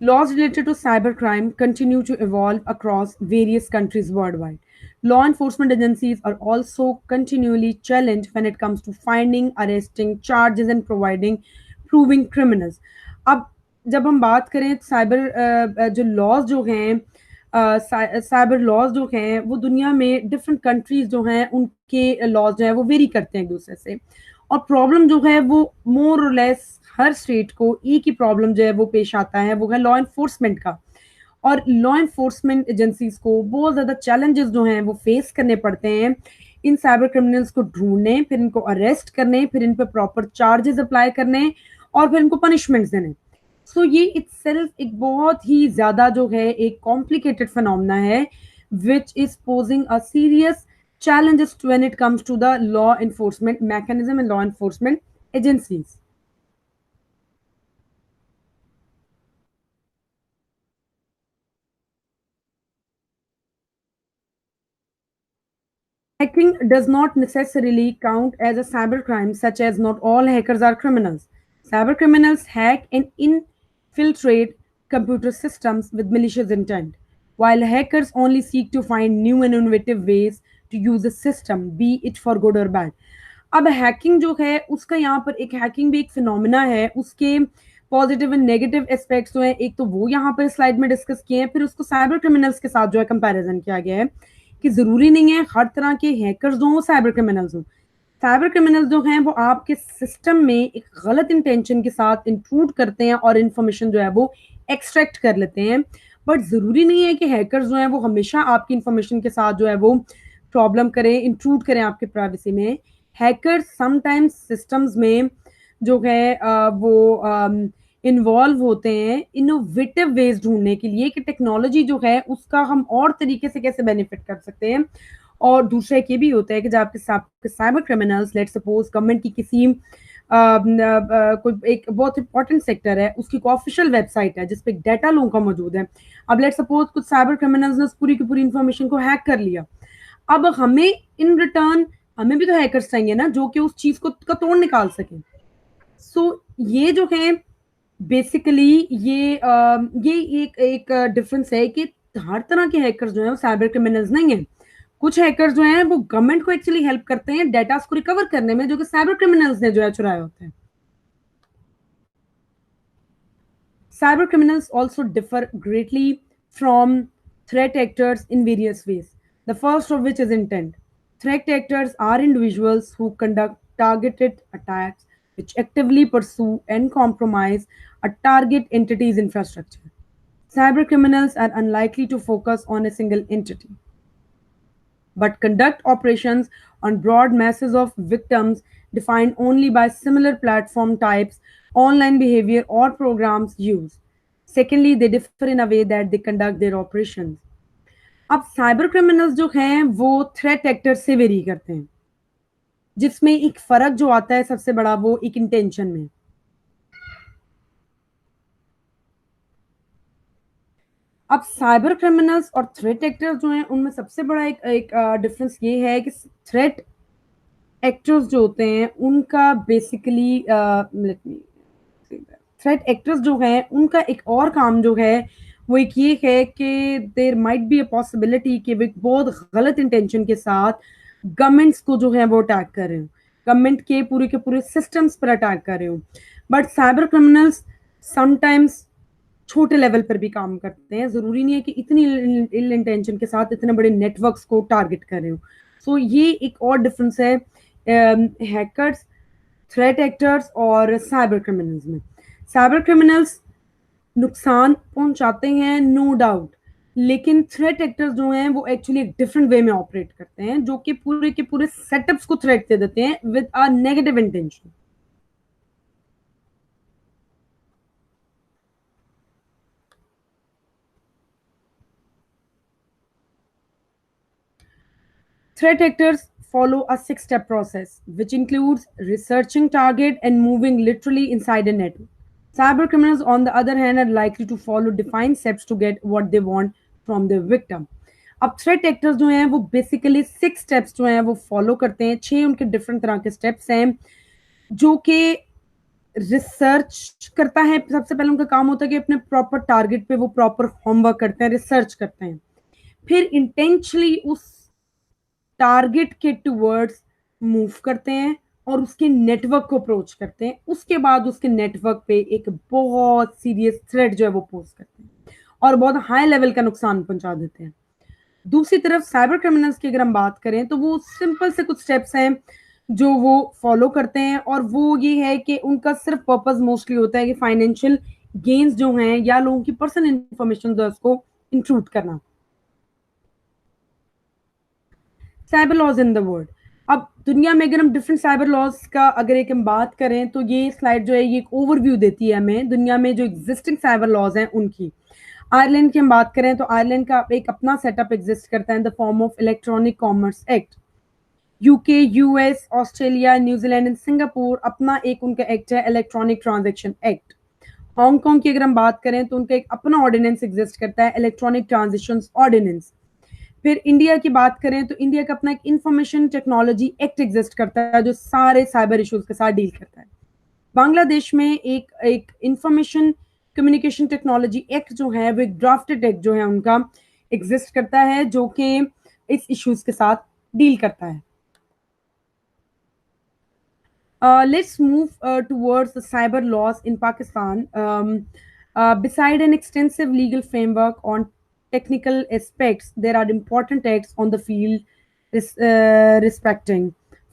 Laws related to cybercrime continue to evolve across various countries worldwide. Law enforcement agencies are also continually challenged when it comes to finding, arresting, charges and providing proving criminals. अब जब हम बात करें साइबर जो लॉज जो हैं cyber laws जो हैं वो दुनिया में डिफरेंट कंट्रीज जो हैं उनके लॉज जो हैं वो वेरी करते हैं एक दूसरे से, और प्रॉब्लम जो है वो मोर और लेस हर स्टेट को एक ही प्रॉब्लम जो है वो पेश आता है, वो है लॉ इन्फोर्समेंट का। और लॉ इन्फोर्समेंट एजेंसीज को बहुत ज़्यादा चैलेंजेस जो हैं वो फेस करने पड़ते हैं इन साइबर क्रिमिनल्स को ढूंढने, फिर इनको अरेस्ट करने, फिर इन पर प्रॉपर चार्जेस अप्लाई करने और फिर इनको पनिशमेंट्स देने। सो ये इटसेल्फ एक बहुत ही ज़्यादा जो है एक कॉम्प्लिकेटेड फिनोमेना है which is posing a serious challenges when it comes to the law enforcement mechanism and law enforcement agencies. Hacking does not necessarily count as a cybercrime, such as not all hackers are criminals. Cyber criminals hack and infiltrate computer systems with malicious intent, while hackers only seek to find new and innovative ways to use the system, be it for good or bad. अब hacking जो है उसका यहाँ पर एक hacking भी एक phenomena है, उसके पॉजिटिव एंड नेगेटिव एस्पेक्ट्स जो हैं एक तो वो यहाँ पर स्लाइड में डिस्कस किए हैं, फिर उसको साइबर क्रिमिनल्स के साथ जो है कंपैरिजन किया गया है कि ज़रूरी नहीं है हर तरह के हैकर्स जो हों साइबर क्रिमिनल्स हों। साइबर क्रिमिनल्स जो हैं वो आपके सिस्टम में एक गलत इंटेंशन के साथ इंट्रूड करते हैं और इन्फॉर्मेशन जो है वो एक्सट्रैक्ट कर लेते हैं, बट ज़रूरी नहीं है कि हैकर्स जो हैं वो हमेशा आपकी इन्फॉर्मेशन के साथ जो है वो प्रॉब्लम करें, इंट्रूड करें आपके प्राइवेसी में। हैकर्स समटाइम्स सिस्टम्स में जो है वो इन्वॉल्व होते हैं इनोवेटिव वेज ढूंढने के लिए कि टेक्नोलॉजी जो है उसका हम और तरीके से कैसे बेनिफिट कर सकते हैं। और दूसरा एक ये भी होता है कि जब आपके cyber criminals let suppose government की किसी कोई एक बहुत इंपॉर्टेंट सेक्टर है, उसकी कोई ऑफिशियल वेबसाइट है जिसपे डाटा लोगों का मौजूद है। अब लेट सपोज कुछ साइबर क्रिमिनल्स ने उस पूरी की पूरी इंफॉर्मेशन को हैक कर लिया। अब हमें इन रिटर्न हमें भी तो हैकर्स चाहिए ना जो कि उस चीज को का तोड़ निकाल सके। सो ये जो है बेसिकली ये एक डिफरेंस है कि हर तरह के हैकर्स जो हैं वो साइबर क्रिमिनल्स नहीं हैं। कुछ हैकर्स जो हैं वो गवर्नमेंट को एक्चुअली हेल्प करते हैं डेटा को रिकवर करने में जो कि साइबर क्रिमिनल्स ने जो है चुराए होते हैं। Cyber criminals also differ greatly from threat actors in various ways. The first of which is intent. Threat actors are individuals who conduct targeted attacks which actively pursue and compromise a target entity's infrastructure. Cyber criminals are unlikely to focus on a single entity, but conduct operations on broad masses of victims defined only by similar platform types, online behavior, or programs used. Secondly, they differ in a way that they conduct their operations. अब cyber criminals जो हैं वो threat actor से very करते हैं, जिसमें एक फर्क जो आता है सबसे बड़ा वो एक इंटेंशन में। अब साइबर क्रिमिनल्स और थ्रेट एक्टर्स जो हैं उनमें सबसे बड़ा एक डिफरेंस ये है कि थ्रेट एक्टर्स जो होते हैं उनका बेसिकली थ्रेट एक्टर्स जो हैं उनका एक और काम जो है वो एक ये है कि there might be a possibility कि वो एक बहुत गलत इंटेंशन के साथ गवर्नमेंट्स को जो है वो अटैक कर रहे हो, गवर्नमेंट के पूरे सिस्टम्स पर अटैक कर रहे हो। बट साइबर क्रिमिनल्स समटाइम्स छोटे लेवल पर भी काम करते हैं, जरूरी नहीं है कि इतनी इल इंटेंशन के साथ इतने बड़े नेटवर्क्स को टारगेट कर रहे हो। सो ये एक और डिफरेंस है हैकर्स, थ्रेट एक्टर्स और साइबर क्रिमिनल्स में। साइबर क्रिमिनल्स नुकसान पहुंचाते हैं नो डाउट, लेकिन थ्रेट एक्टर्स जो हैं वो एक्चुअली एक डिफरेंट वे में ऑपरेट करते हैं, जो कि पूरे के पूरे सेटअप्स को थ्रेट दे देते हैं with a negative intention. Threat actors follow a six-step process, which includes researching target and moving literally inside a network. Cyber criminals, on the other hand, are likely to follow defined steps to get what they want from their victim. अब threat actors जो हैं वो basically 6 steps जो हैं वो follow करते हैं, 6 उनके डिफरेंट तरह के स्टेप्स हैं जो कि रिसर्च करता है। सबसे पहले उनका काम होता है कि अपने प्रॉपर टारगेट पे वो प्रॉपर होमवर्क करते हैं, रिसर्च करते हैं, फिर इंटेंशनली उस टारगेट के टूवर्ड्स मूव करते हैं और उसके नेटवर्क को अप्रोच करते हैं। उसके बाद उसके नेटवर्क पे एक बहुत सीरियस थ्रेट जो है वो पोस्ट करते हैं और बहुत हाई लेवल का नुकसान पहुंचा देते हैं। दूसरी तरफ साइबर क्रिमिनल्स की अगर हम बात करें तो वो सिंपल से कुछ स्टेप्स हैं जो वो फॉलो करते हैं, और वो ये है कि उनका सिर्फ पर्पस मोस्टली होता है कि फाइनेंशियल गेन्स जो हैं या लोगों की पर्सनल इंफॉर्मेशन जो है उसको इंट्रूड करना। Cyber laws in the world. अब दुनिया में अगर हम डिफरेंट साइबर लॉज का अगर एक हम बात करें तो ये स्लाइड जो है ये एक ओवरव्यू देती है हमें दुनिया में जो एग्जिस्टिंग साइबर लॉज हैं उनकी। आयरलैंड की हम बात करें तो आयरलैंड का एक अपना सेटअप एग्जिस्ट करता है in the form of electronic commerce act. UK, US, Australia, New Zealand and Singapore अपना एक उनका एक्ट है इलेक्ट्रॉनिक ट्रांजेक्शन एक्ट। हांगकांग की अगर हम बात करें तो उनका एक अपना ऑर्डिनेंस एग्जिस्ट करता है इलेक्ट्रॉनिक ट्रांजेक्शन ऑर्डिनेंस। फिर इंडिया की बात करें तो इंडिया का अपना एक इंफॉर्मेशन टेक्नोलॉजी एक्ट एग्जिस्ट करता है जो सारे साइबर इश्यूज के साथ डील करता है। बांग्लादेश में एक एक इंफॉर्मेशन कम्युनिकेशन टेक्नोलॉजी एक्ट जो है वो एक ड्राफ्टेड एक्ट जो है उनका एग्जिस्ट करता है जो कि इस इश्यूज के साथ डील करता है। Let's move towards the cyber laws in Pakistan. Beside an extensive legal framework on technical aspects, there are important acts on the field respecting.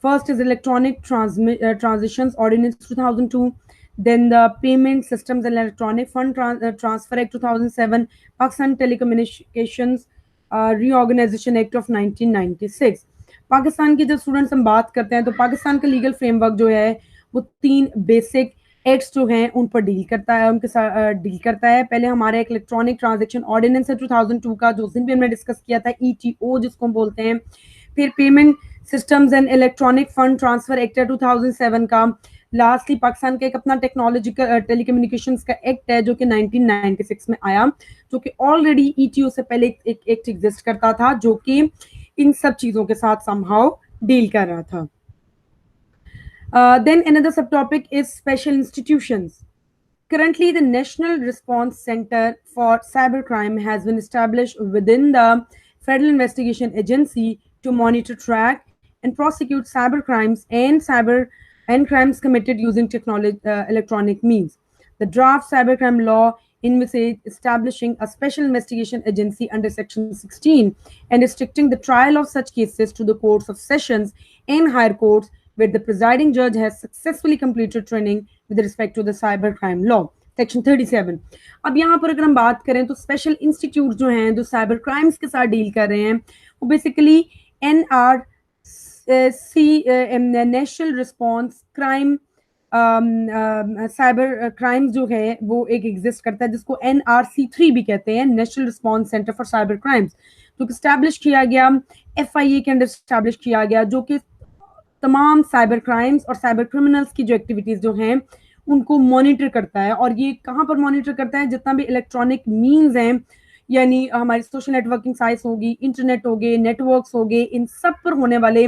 First is Electronic Transitions Ordinance 2002, then the Payment Systems and Electronic Fund Transfer Act 2007, Pakistan Telecommunications Reorganization Act of 1996. Pakistan के जब students हम बात करते हैं तो पाकिस्तान का legal framework जो है वो 3 बेसिक एक्ट्स जो हैं उन पर डील करता है, उनके साथ डील करता है। पहले हमारा एक इलेक्ट्रॉनिक ट्रांजैक्शन ऑर्डिनेंस है 2002 का जो उस दिन भी हमने डिस्कस किया था, ईटीओ जिसको हम बोलते हैं। फिर payment systems and electronic fund transfer act है 2007 का। लास्टली पाकिस्तान का एक अपना टेक्नोलॉजिकल टेलीकम्युनिकेशंस का एक्ट है जो कि 1996 में आया, जो कि ऑलरेडी ईटीओ से पहले एक एक्ट एग्जिस्ट करता था जो कि इन सब चीजों के साथ समहाउ डील कर रहा था। Then another subtopic is special institutions. Currently, the National Response Center for Cybercrime has been established within the Federal Investigation Agency to monitor, track, and prosecute cyber crimes and crimes committed using electronic means. The draft cybercrime law envisage establishing a special investigation agency under Section 16 and restricting the trial of such cases to the courts of sessions and higher courts where the presiding judge has successfully completed training with respect to the cyber crime law. Section 37। अब यहाँ पर अगर हम बात करें तो special institute जो हैं जो साइबर क्राइम्स के साथ डील कर रहे हैं वो basically NRC national response crime cyber crime जो है वो एक एग्जिस्ट करता है जिसको NRC3 भी कहते हैं, national response centre for cyber crimes, जो कि स्टैब्लिश किया गया FIA के अंडर स्टैब्लिश किया गया, जो कि तमाम साइबर क्राइम्स और साइबर क्रिमिनल्स की जो एक्टिविटीज जो हैं उनको मॉनिटर करता है। और ये कहाँ पर मॉनिटर करता है? जितना भी इलेक्ट्रॉनिक मीन्स हैं, यानी हमारी सोशल नेटवर्किंग साइट्स होगी, इंटरनेट हो गए, नेटवर्क्स हो गए, इन सब पर होने वाले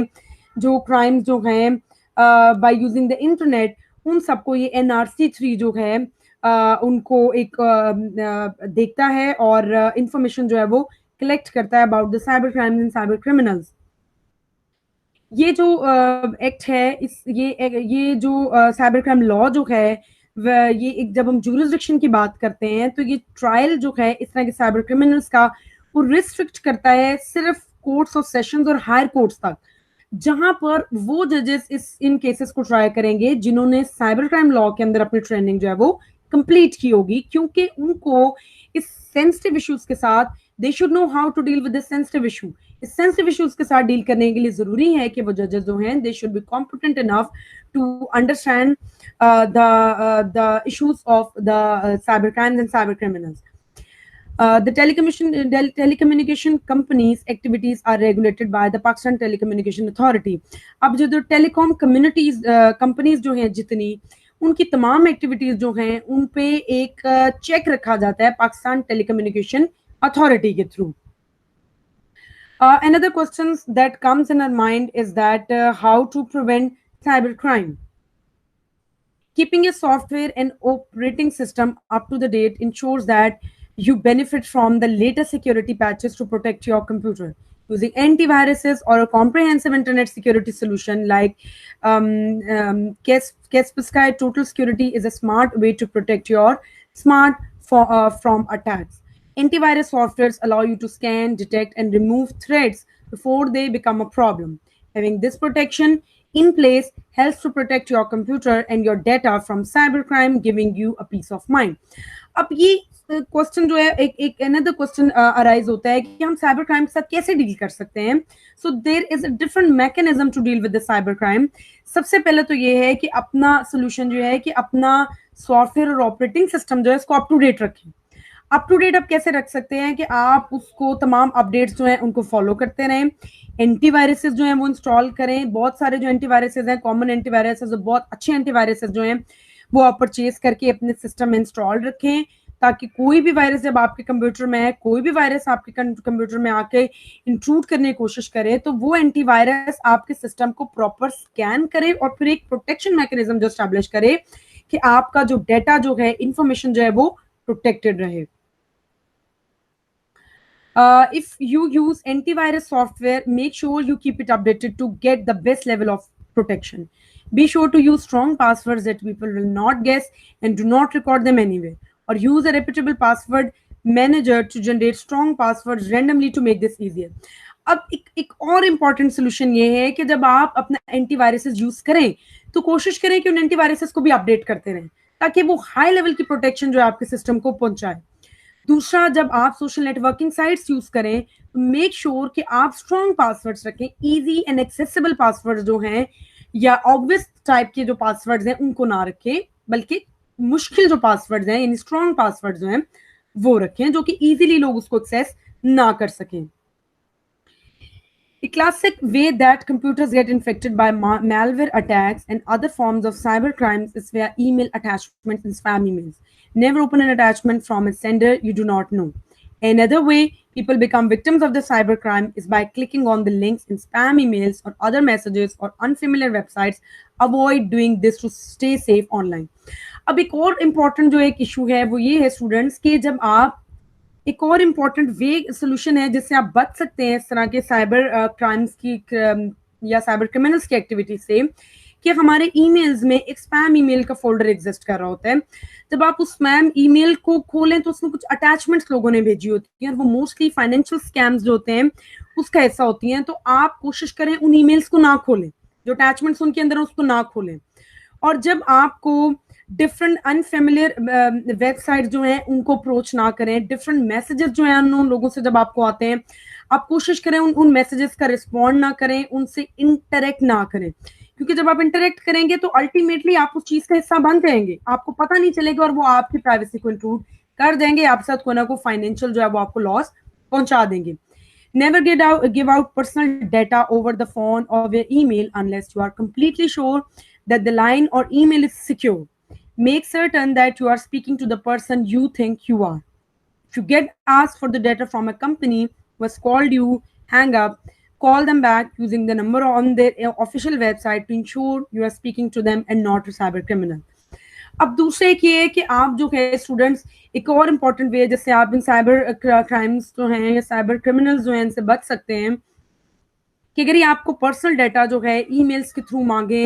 जो क्राइम्स जो हैं बाय यूजिंग द इंटरनेट, उन सबको ये NRC3 जो है उनको एक देखता है और इंफॉर्मेशन जो है वो कलेक्ट करता है about the cyber crimes and cyber criminals. ये जो एक्ट है ये जो साइबर क्राइम लॉ जो है ये एक, जब हम जुरिसडिक्शन की बात करते हैं तो ये ट्रायल जो है इस तरह के साइबर क्रिमिनल्स का वो रिस्ट्रिक्ट करता है सिर्फ कोर्ट्स ऑफ सेशंस और हायर कोर्ट्स तक, जहां पर वो जजेस इन केसेस को ट्राई करेंगे जिन्होंने साइबर क्राइम लॉ के अंदर अपनी ट्रेनिंग जो है वो कंप्लीट की होगी, क्योंकि उनको इस सेंसिटिव इश्यूज के साथ they should know how to deal with this sensitive issue. इस सेंसिटिव इश्यूज के साथ डील करने के लिए जरूरी है कि वो जजेस जो हैं they should be competent enough to understand the issues of the cyber crimes and cyber criminals. The telecommunication companies activities are regulated by the Pakistan Telecommunication Authority. अब जो टेलीकॉम कम्युनिटीज कंपनीज जो हैं जितनी, उनकी तमाम एक्टिविटीज जो हैं उन पे एक चेक रखा जाता है पाकिस्तान टेलीकम्युनिकेशन अथॉरिटी के through. Another question that comes in our mind is that how to prevent cyber crime. Keeping a software and operating system up to the date ensures that you benefit from the latest security patches to protect your computer. Using antiviruses or a comprehensive internet security solution like Kaspersky Total Security is a smart way to protect your from attacks. Antivirus softwares allow you to scan, detect, and remove threats before they become a problem. Having this protection in place helps to protect your computer and your data from cybercrime, giving you a peace of mind. अब ये question जो है एक another question arise होता है कि हम cyber crime के साथ कैसे डील कर सकते हैं। So there is a different mechanism to deal with the cyber crime. सबसे पहले तो ये है कि अपना सोल्यूशन जो है कि अपना सॉफ्टवेयर और ऑपरेटिंग सिस्टम जो है इसको अप टू डेट रखें। अप टू डेट आप कैसे रख सकते हैं कि आप उसको तमाम अपडेट्स जो हैं उनको फॉलो करते रहें, एंटीवायरसेस जो हैं वो इंस्टॉल करें। बहुत सारे जो एंटीवायरसेस हैं, कॉमन एंटीवायरसेस, बहुत अच्छे एंटीवायरसेस जो हैं वो आप परचेज करके अपने सिस्टम में इंस्टॉल रखें, ताकि कोई भी वायरस जब आपके कंप्यूटर में है, कोई भी वायरस आपके कंप्यूटर में आके इंट्रूड करने की कोशिश करे तो वो एंटीवायरस आपके सिस्टम को प्रॉपर स्कैन करे और फिर एक प्रोटेक्शन मैकेनिज्म जो एस्टैब्लिश करे कि आपका जो डेटा जो है, इंफॉर्मेशन जो है वो प्रोटेक्टेड रहे। If you use antivirus software, make sure you keep it updated to get the best level of protection. Be sure to use strong passwords that people will not guess and do not record them anywhere. Or use a reputable password manager to generate strong passwords randomly to make this easier. अब एक और important solution ये है कि जब आप अपना antiviruses use करें तो कोशिश करें कि उन एंटीवायरसेस को भी अपडेट करते रहें ताकि वो हाई लेवल की प्रोटेक्शन जो है आपके सिस्टम को पहुंचाए। दूसरा, जब आप सोशल नेटवर्किंग साइट्स यूज करें तो मेक श्योर कि आप स्ट्रॉन्ग पासवर्ड्स रखें। इजी एंड एक्सेसिबल पासवर्ड्स जो हैं या ऑब्वियस टाइप के जो पासवर्ड्स हैं उनको ना रखें, बल्कि मुश्किल जो पासवर्ड्स हैं यानी स्ट्रॉन्ग पासवर्ड्स जो हैं वो रखें जो कि इजीली लोग उसको एक्सेस ना कर सकें। A classic way that computers get infected by malware attacks and other forms of cyber crimes is via email attachments and spam emails. Never open an attachment from a sender you do not know. Another way people become victims of the cyber crime is by clicking on the links in spam emails or other messages or unfamiliar websites. Avoid doing this to stay safe online. अब एक और important जो एक issue है वो ये है students कि जब आप एक और इम्पॉर्टेंट वे सोल्यूशन है जिससे आप बच सकते हैं इस तरह के साइबर क्राइम्स की या साइबर क्रिमिनल्स की एक्टिविटी से, कि हमारे ईमेल्स में एक स्पैम ईमेल का फोल्डर एग्जिस्ट कर रहा होता है। जब आप उस स्पैम ईमेल को खोलें तो उसमें कुछ अटैचमेंट्स लोगों ने भेजी होती हैं और वो मोस्टली फाइनेंशियल स्कैम्स जो होते हैं उसका हिस्सा होती हैं। तो आप कोशिश करें उन ईमेल्स को ना खोलें, जो अटैचमेंट्स उनके अंदर है उसको ना खोलें। और जब आपको डिफरेंट अनफेमिलियर वेबसाइट जो हैं उनको अप्रोच ना करें। डिफरेंट मैसेजेस जो हैं उन लोगों से जब आपको आते हैं, आप कोशिश करें उन मैसेजेस का रिस्पॉन्ड ना करें, उनसे इंटरेक्ट ना करें, क्योंकि जब आप इंटरेक्ट करेंगे तो अल्टीमेटली आप उस चीज का हिस्सा बन जाएंगे, आपको पता नहीं चलेगा और वो आपकी प्राइवेसी को इंट्रूड कर देंगे, आपके साथ कोई ना कोई फाइनेंशियल जो है वो आपको लॉस पहुंचा देंगे। Never give out personal data over the phone or via email unless you are completely sure that the line or email is secure. Make certain that you are speaking to the person you think you are. If you get asked for the data from a company who has called you, hang up, call them back using the number on their official website to ensure you are speaking to them and not a cyber criminal. अब दूसरे एक ये है कि आप जो है students, एक और इम्पॉर्टेंट वे जैसे आप इन साइबर क्राइम्स जो हैं या साइबर क्रिमिनल्स जो हैं इनसे बच सकते हैं कि अगर ये आपको पर्सनल डाटा जो है ईमेल्स के थ्रू मांगे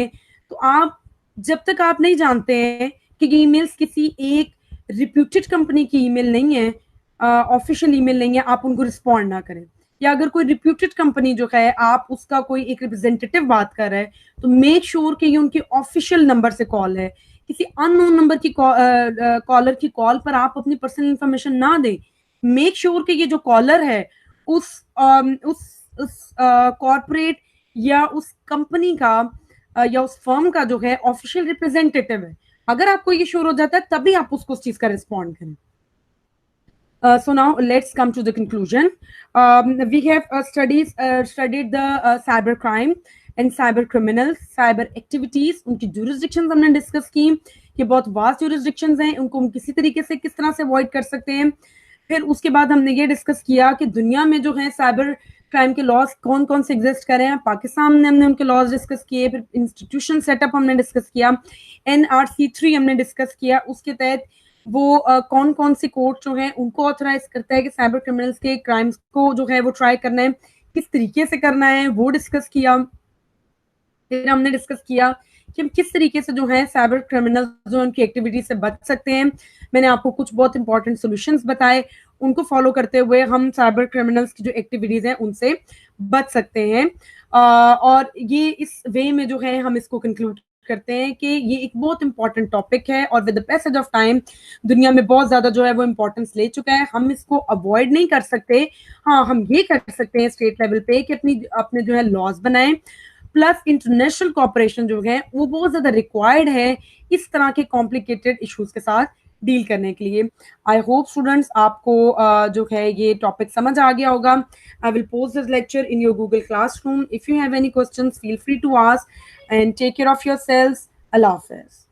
तो आप जब तक आप नहीं जानते हैं कि ये ईमेल्स किसी एक रिप्यूटेड कंपनी की ईमेल नहीं है, ऑफिशियल ईमेल नहीं है, आप उनको रिस्पॉन्ड ना करें। या अगर कोई रिप्यूटेड कंपनी जो है आप उसका कोई एक रिप्रेजेंटेटिव बात कर रहा है तो मेक श्योर कि ये उनके ऑफिशियल नंबर से कॉल है। किसी अननोन नंबर की कॉलर की कॉल पर आप अपनी पर्सनल इंफॉर्मेशन ना दें। मेक श्योर कि ये जो कॉलर है उस कॉर्पोरेट या उस कंपनी का या उस फर्म का जो है ऑफिशियल रिप्रेजेंटेटिव है। अगर आपको ये श्योर हो जाता है तभी आप उसको उस चीज का रिस्पॉन्ड करें। So now let's come to the conclusion. We have studied the cyber crime and cyber criminals, cyber activities, उनकी jurisdictions हमने डिस्कस की कि बहुत वास्ट jurisdictions हैं, उनको हम किसी तरीके से किस तरह से अवॉइड कर सकते हैं। फिर उसके बाद हमने ये डिस्कस किया कि दुनिया में जो है साइबर क्राइम के लॉज कौन कौन से एग्जिस्ट कर रहे हैं। पाकिस्तान में हमने उनके लॉज डिस्कस किए, फिर इंस्टीट्यूशन सेटअप हमने डिस्कस किया, NRC 3 हमने डिस्कस किया। उसके तहत वो कौन कौन से कोर्ट जो है उनको ऑथराइज करता है कि साइबर क्रिमिनल्स के क्राइम्स को जो है वो ट्राई करना है, किस तरीके से करना है वो डिस्कस किया। फिर हमने डिस्कस किया कि हम किस तरीके से जो है साइबर क्रिमिनल्स जो उनकी एक्टिविटी से बच सकते हैं। मैंने आपको कुछ बहुत इंपॉर्टेंट सॉल्यूशंस बताए, उनको फॉलो करते हुए हम साइबर क्रिमिनल्स की जो एक्टिविटीज हैं उनसे बच सकते हैं। और ये इस वे में जो है हम इसको कंक्लूड करते हैं कि ये एक बहुत इंपॉर्टेंट टॉपिक है और with the passage of time दुनिया में बहुत ज्यादा जो है वो इंपॉर्टेंस ले चुका है। हम इसको अवॉइड नहीं कर सकते। हाँ, हम ये कर सकते हैं स्टेट लेवल पे कि अपने जो है लॉज बनाएं, प्लस इंटरनेशनल कॉपरेशन जो है वो बहुत ज्यादा रिक्वायर्ड है इस तरह के कॉम्प्लिकेटेड इश्यूज के साथ डील करने के लिए। आई होप स्टूडेंट्स आपको जो है ये टॉपिक समझ आ गया होगा। I will post this lecture in your Google classroom. If you have any questions feel free to ask and take care of yourselves. अल्लाह हाफिज।